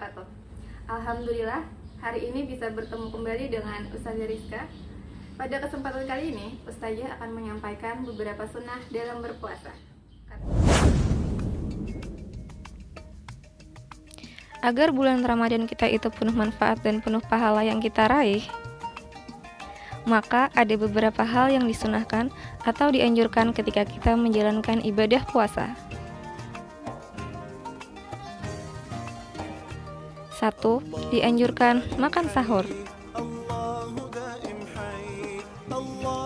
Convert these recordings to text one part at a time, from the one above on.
wabarakatuh. Alhamdulillah, hari ini bisa bertemu kembali dengan Ustazah Rizka. Pada kesempatan kali ini, Ustazah akan menyampaikan beberapa sunnah dalam berpuasa. Agar bulan Ramadan kita itu penuh manfaat dan penuh pahala yang kita raih, maka ada beberapa hal yang disunahkan atau dianjurkan ketika kita menjalankan ibadah puasa. 1. Dianjurkan makan sahur.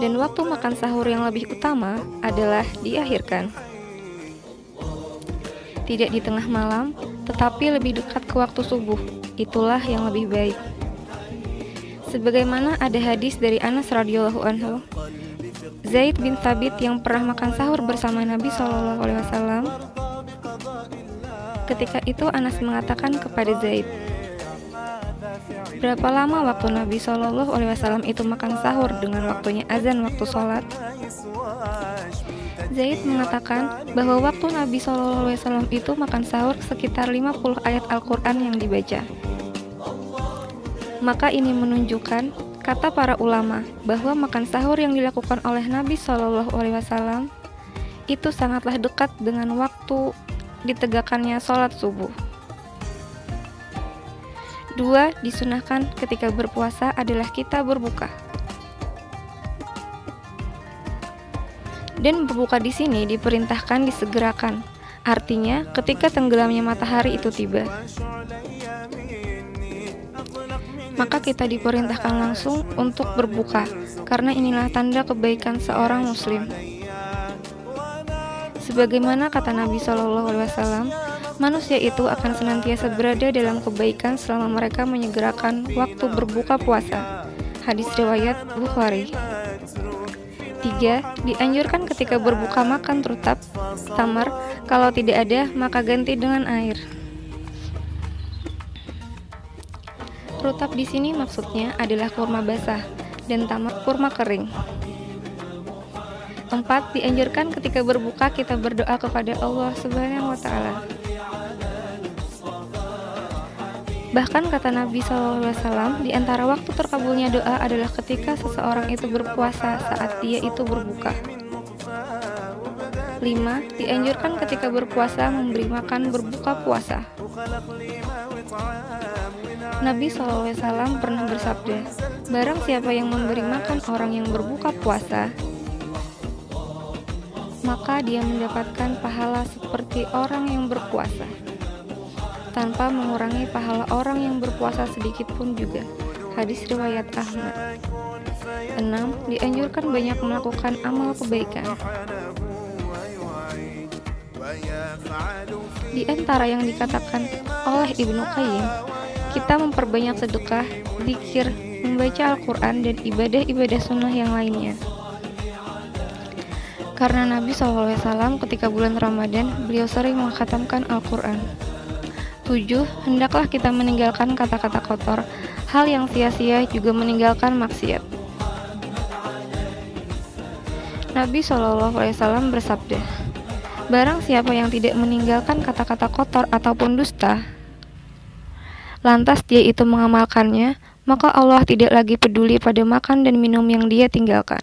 Dan waktu makan sahur yang lebih utama adalah diakhirkan. Tidak di tengah malam, tetapi lebih dekat ke waktu subuh. Itulah yang lebih baik. Sebagaimana ada hadis dari Anas radhiyallahu anhu, Zaid bin Thabit yang pernah makan sahur bersama Nabi SAW. Ketika itu Anas mengatakan kepada Zaid, "Berapa lama waktu Nabi SAW itu makan sahur dengan waktunya azan waktu sholat?" Zaid mengatakan bahwa waktu Nabi SAW itu makan sahur sekitar 50 ayat Al-Quran yang dibaca. Maka ini menunjukkan, kata para ulama, bahwa makan sahur yang dilakukan oleh Nabi SAW itu sangatlah dekat dengan waktu ditegakkannya sholat subuh. 2. Disunahkan ketika berpuasa adalah kita berbuka. Dan berbuka di sini diperintahkan disegerakan. Artinya, ketika tenggelamnya matahari itu tiba, maka kita diperintahkan langsung untuk berbuka, karena inilah tanda kebaikan seorang muslim. Sebagaimana kata Nabi SAW, manusia itu akan senantiasa berada dalam kebaikan selama mereka menyegerakan waktu berbuka puasa. Hadis riwayat Bukhari. 3. Dianjurkan ketika berbuka makan rutab, tamar, kalau tidak ada maka ganti dengan air. Rutab di sini maksudnya adalah kurma basah dan tamar kurma kering. 4. Dianjurkan ketika berbuka kita berdoa kepada Allah Subhanahu wa Ta'ala. Bahkan kata Nabi SAW, di antara waktu terkabulnya doa adalah ketika seseorang itu berpuasa saat dia itu berbuka. 5. Dianjurkan ketika berpuasa memberi makan berbuka puasa. Nabi SAW pernah bersabda, "Barang siapa yang memberi makan orang yang berbuka puasa, maka dia mendapatkan pahala seperti orang yang berpuasa, tanpa mengurangi pahala orang yang berpuasa sedikit pun juga." Hadis riwayat Ahmad. 6. Dianjurkan banyak melakukan amal kebaikan. Di antara yang dikatakan oleh Ibnu Qayyim, kita memperbanyak sedekah, zikir, membaca Al-Quran, dan ibadah-ibadah sunnah yang lainnya. Karena Nabi SAW ketika bulan Ramadan, beliau sering mengkhatamkan Al-Quran. 7. Hendaklah kita meninggalkan kata-kata kotor, hal yang sia-sia juga meninggalkan maksiat. Nabi SAW bersabda, "Barang siapa yang tidak meninggalkan kata-kata kotor ataupun dusta, lantas dia itu mengamalkannya, maka Allah tidak lagi peduli pada makan dan minum yang dia tinggalkan."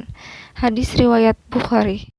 Hadis riwayat Bukhari.